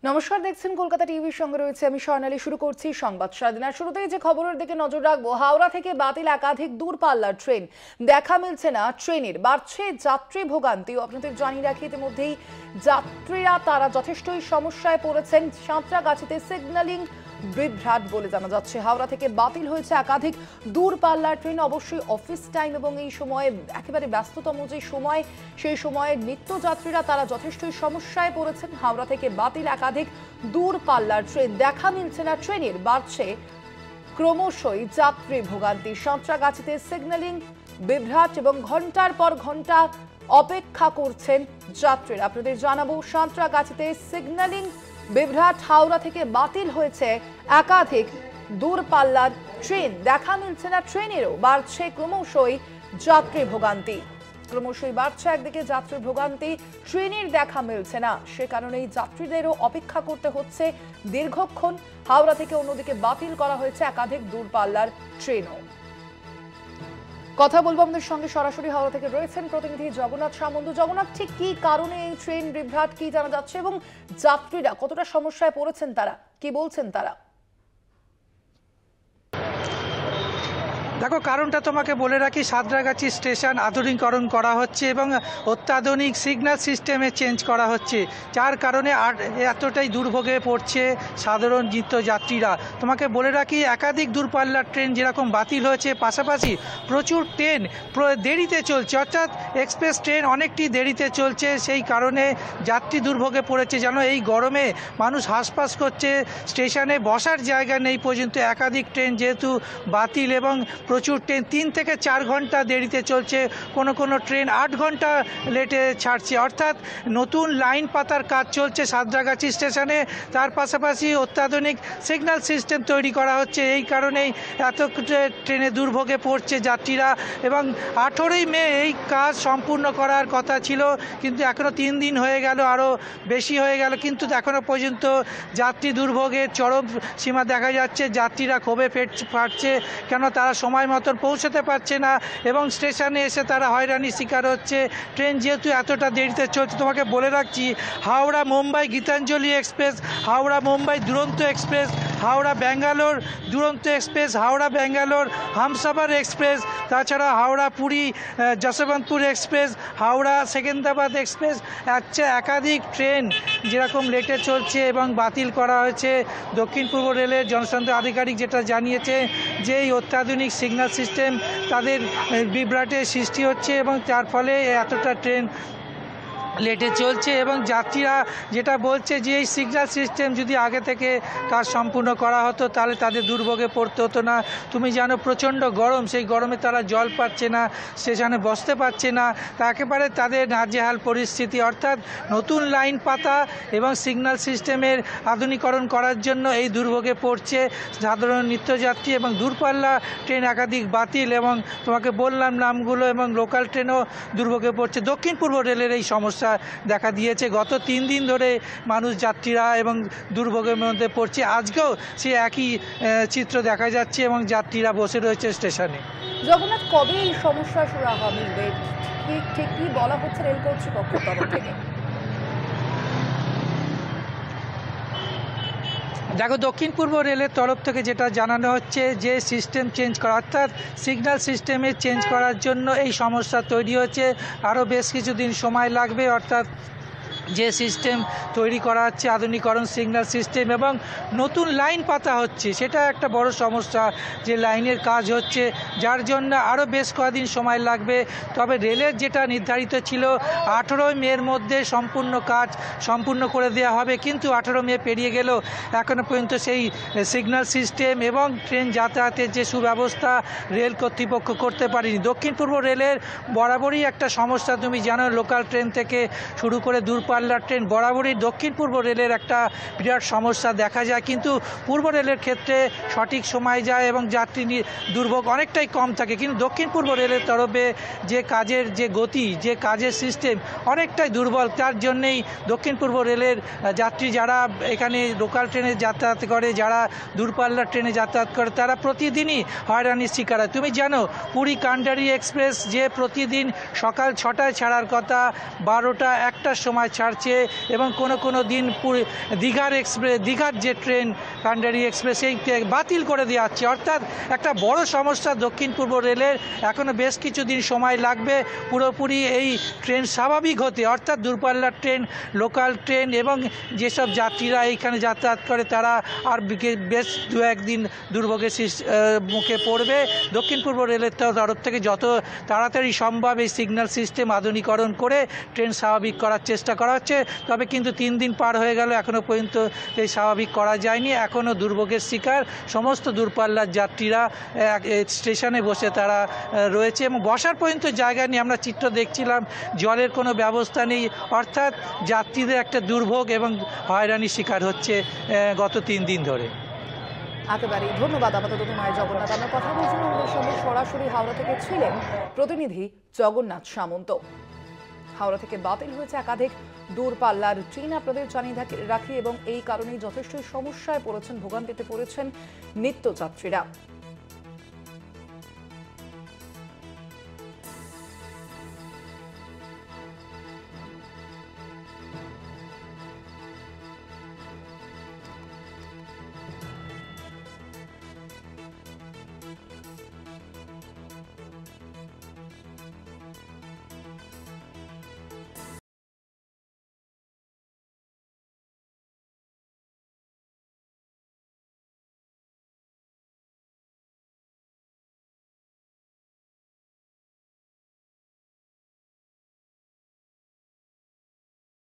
নমস্কার, দেখছেন কলকাতা টিভির সঙ্গে রয়েছে আমি স্বর্ণালী। শুরু করছি সংবাদ সারাদিনের শুরুতেই যে খবরের দিকে নজর রাখবো। হাওড়া থেকে বাতিল একাধিক দূরপাল্লার ট্রেন, দেখা মিলছে না ট্রেনের, বাড়ছে যাত্রী ভোগান্তি। আপনাদের জানিয়ে রাখি ইতিমধ্যেই যাত্রীরা তারা যথেষ্টই সমস্যায় পড়েছেন। সাঁতরাগাছিতে সিগন্যালিং বিভ্রাট বলে জানা যাচ্ছে। হাওড়া থেকে বাতিল হয়েছে একাধিক দূরপাল্লার ট্রেন। অবশ্যই অফিস টাইম এবং এই সময়ে একেবারে ব্যস্ততম যে সময়, সেই সময়ে নিত্যযাত্রীরা তারা যথেষ্টই সমস্যায় পড়েছেন। হাওড়া থেকে বাতিল একাধিক দূরপাল্লার ট্রেন, দেখা মিলছে না ট্রেনের, বাড়ছে ক্রমশই যাত্রী ভোগান্তি। সাঁতরাগাছিতে সিগন্যালিং বিভ্রাট এবং ঘন্টার পর ঘন্টা অপেক্ষা করছেন যাত্রীরা। আপনাদের জানাবো, সাঁতরাগাছিতে সিগন্যালিং বিভ্রাট, হাওড়া থেকে বাতিল হয়েছে একাধিক দূরপাল্লার ট্রেন, দেখা মিলছে না ট্রেনেরও, বাড়ছে ক্রমশই যাত্রী ভোগান্তি। ক্রমশই বাড়ছে একদিকে যাত্রী ভোগান্তি, ট্রেনের দেখা মিলছে না, সে কারণেই যাত্রীদেরও অপেক্ষা করতে হচ্ছে দীর্ঘক্ষণ। হাওড়া থেকে অন্যদিকে বাতিল করা হয়েছে একাধিক দূরপাল্লার ট্রেনও। কথা বলবো আমাদের সঙ্গে, সরাসরি হাওড়া থেকে রয়েছেন প্রতিনিধি জগন্নাথ সামন্ত। জগন্নাথ, ঠিক কি কারণে এই ট্রেন বিভ্রাট, কি জানা যাচ্ছে এবং যাত্রীরা কতটা সমস্যায় পড়েছেন, তারা কি বলছেন তারা? দেখো, কারণটা তোমাকে বলে রাখি, সাঁতরাগাছি স্টেশন আধুনিকরণ করা হচ্ছে এবং অত্যাধুনিক সিগন্যাল সিস্টেমে চেঞ্জ করা হচ্ছে, যার কারণে এতটাই দুর্ভোগে পড়ছে সাধারণ নিত্যযাত্রীরা। তোমাকে বলে রাখি, একাধিক দূরপাল্লার ট্রেন যেরকম বাতিল হয়েছে, পাশাপাশি প্রচুর ট্রেন দেরিতে চলছে, অর্থাৎ এক্সপ্রেস ট্রেন অনেকটি দেরিতে চলছে। সেই কারণে যাত্রী দুর্ভোগে পড়েছে। যেন এই গরমে মানুষ হাঁসফাঁস করছে, স্টেশনে বসার জায়গা নেই পর্যন্ত। একাধিক ট্রেন যেহেতু বাতিল এবং প্রচুর ট্রেন 3 থেকে 4 ঘন্টা দেরিতে চলছে, কোনো ট্রেন 8 ঘন্টা লেটে ছাড়ছে। অর্থাৎ নতুন লাইন পাতার কাজ চলছে সাঁতরাগাছি স্টেশনে। তার পাশাপাশি অত্যাধুনিক সিগন্যাল সিস্টেম তৈরি করা হচ্ছে। এই কারণেই এত ট্রেনে দুর্ভোগে পড়ছে যাত্রীরা। এবং 18ই মে এই কাজ সম্পূর্ণ করার কথা ছিল, কিন্তু এখনও 3 দিন হয়ে গেল, আরও বেশি হয়ে গেল, কিন্তু এখনও পর্যন্ত যাত্রী দুর্ভোগের চরম সীমা দেখা যাচ্ছে। যাত্রীরা ক্ষোভে ফাটছে, কেন তারা সময় মতন পৌঁছতে পারছে না এবং স্টেশনে এসে তারা হয়রানির শিকার হচ্ছে। ট্রেন যেহেতু এতটা দেরিতে চলছে, তোমাকে বলে রাখছি, হাওড়া মুম্বাই গীতাঞ্জলি এক্সপ্রেস, হাওড়া মুম্বাই দুরন্ত এক্সপ্রেস, হাওড়া ব্যাঙ্গালোর দুরন্ত এক্সপ্রেস, হাওড়া ব্যাঙ্গালোর হামসাফার এক্সপ্রেস, তাছাড়া হাওড়া পুরী যশবন্তপুর এক্সপ্রেস, হাওড়া সেকেন্দ্রাবাদ এক্সপ্রেস, একাধিক ট্রেন যেরকম লেটে চলছে এবং বাতিল করা হয়েছে। দক্ষিণ পূর্ব রেলের জনসংযোগ আধিকারিক যেটা জানিয়েছে যে এই অত্যাধুনিক সিগন্যাল সিস্টেম তাদের বিভ্রাটের সৃষ্টি হচ্ছে এবং তার ফলে এতটা ট্রেন লেটে চলছে। এবং যাত্রীরা যেটা বলছে যে এই সিগন্যাল সিস্টেম যদি আগে থেকে কাজ সম্পূর্ণ করা হতো তাহলে তাদের দুর্ভোগে পড়তে হতো না। তুমি জানো, প্রচণ্ড গরম, সেই গরমে তারা জল পাচ্ছে না, স্টেশনে বসতে পারছে না, তা একেবারে তাদের নাজেহাল পরিস্থিতি। অর্থাৎ নতুন লাইন পাতা এবং সিগন্যাল সিস্টেমের আধুনিকরণ করার জন্য এই দুর্ভোগে পড়ছে সাধারণ নিত্যযাত্রী। এবং দূরপাল্লা ট্রেন একাধিক বাতিল এবং তোমাকে বললাম নামগুলো, এবং লোকাল ট্রেনও দুর্ভোগে পড়ছে। দক্ষিণ পূর্ব রেলের এই সমস্যা দেখা দিয়েছে। গত 3 দিন ধরে মানুষ যাত্রীরা এবং দুর্ভোগের মধ্যে পড়ছে। আজকেও সে একই চিত্র দেখা যাচ্ছে এবং যাত্রীরা বসে রয়েছে স্টেশনে। জগন্নাথ, কবে এই সমস্যা সুরাহা মিলবে, ঠিক কি বলা হচ্ছে রেল কর্তৃপক্ষের তরফ থেকে? দেখো, দক্ষিণ পূর্ব রেলের তরফ থেকে যেটা জানানো হচ্ছে যে সিস্টেম চেঞ্জ করা, অর্থাৎ সিগন্যাল সিস্টেমে চেঞ্জ করার জন্য এই সমস্যা তৈরি হচ্ছে। আরও বেশ কিছুদিন সময় লাগবে। অর্থাৎ যে সিস্টেম তৈরি করা হচ্ছে আধুনিকরণ সিগন্যাল সিস্টেম এবং নতুন লাইন পাতা হচ্ছে, সেটা একটা বড় সমস্যা, যে লাইনের কাজ হচ্ছে, যার জন্য আরও বেশ কয়েকদিন সময় লাগবে। তবে রেলের যেটা নির্ধারিত ছিল 18 মের মধ্যে সম্পূর্ণ কাজ সম্পূর্ণ করে দেওয়া হবে, কিন্তু 18 মে পেরিয়ে গেলেও এখনও পর্যন্ত সেই সিগন্যাল সিস্টেম এবং ট্রেন যাতায়াতের যে সুব্যবস্থা রেল কর্তৃপক্ষ করতে পারেনি। দক্ষিণ পূর্ব রেলের বরাবরই একটা সমস্যা, তুমি জানো, লোকাল ট্রেন থেকে শুরু করে দূরপাল্লার ট্রেন বরাবরই দক্ষিণ পূর্ব রেলের একটা বিরাট সমস্যা দেখা যায়। কিন্তু পূর্ব রেলের ক্ষেত্রে সঠিক সময় যায় এবং যাত্রী দুর্ভোগ অনেকটাই কম থাকে। কিন্তু দক্ষিণ পূর্ব রেলের তরফে যে কাজের যে গতি, যে কাজের সিস্টেম অনেকটাই দুর্বল। তার জন্যেই দক্ষিণ পূর্ব রেলের যাত্রী যারা এখানে লোকাল ট্রেনে যাতায়াত করে, যারা দূরপাল্লার ট্রেনে যাতায়াত করে, তারা প্রতিদিনই হয়রানির শিকার হয়। তুমি জানো, পুরী কান্ডারি এক্সপ্রেস যে প্রতিদিন সকাল 6টায় ছাড়ার কথা, 12টা 1টার সময় ছাড় ছাড়ছে এবং কোনো দিন দীঘার যে ট্রেন কান্ডারি এক্সপ্রেস এই বাতিল করে দেওয়া হচ্ছে। অর্থাৎ একটা বড় সমস্যা দক্ষিণ পূর্ব রেলের, এখনও বেশ কিছুদিন সময় লাগবে পুরোপুরি এই ট্রেন স্বাভাবিক হতে। অর্থাৎ দূরপাল্লার ট্রেন, লোকাল ট্রেন এবং যেসব যাত্রীরা এইখানে যাতায়াত করে তারা আর বেশ দু একদিন দুর্ভোগের মুখে পড়বে। দক্ষিণ পূর্ব রেলের তরফ থেকে যত তাড়াতাড়ি সম্ভব এই সিগন্যাল সিস্টেম আধুনিকরণ করে ট্রেন স্বাভাবিক করার চেষ্টা করা হচ্ছে। তবে কিন্তু 3 দিন পার হয়ে গেল, এখনও পর্যন্ত এই স্বাভাবিক করা যায়নি। এখনও দুর্ভোগের শিকার সমস্ত দূরপাল্লার যাত্রীরা স্টেশনে বসে তারা রয়েছে এবং বসার পর্যন্ত জায়গা নেই। আমরা চিত্র দেখছিলাম, জলের কোনো ব্যবস্থা নেই। অর্থাৎ যাত্রীদের একটা দুর্ভোগ এবং হয়রানির শিকার হচ্ছে গত 3 দিন ধরে। একেবারেই ধন্যবাদ। আপাতত তোমায় জগন্নাথ। আমরা কথা বলছিলাম, আমাদের সঙ্গে সরাসরি হাওড়া থেকে ছিলেন প্রতিনিধি জগন্নাথ সামন্ত। হাওড়া থেকে বাতিল হয়েছে একাধিক দূরপাল্লার ট্রেন, আপনাদের জানিয়ে রাখি, এবং এই কারণেই যথেষ্ট সমস্যায় পড়েছেন, ভোগান্তিতে পড়েছেন নিত্যযাত্রীরা।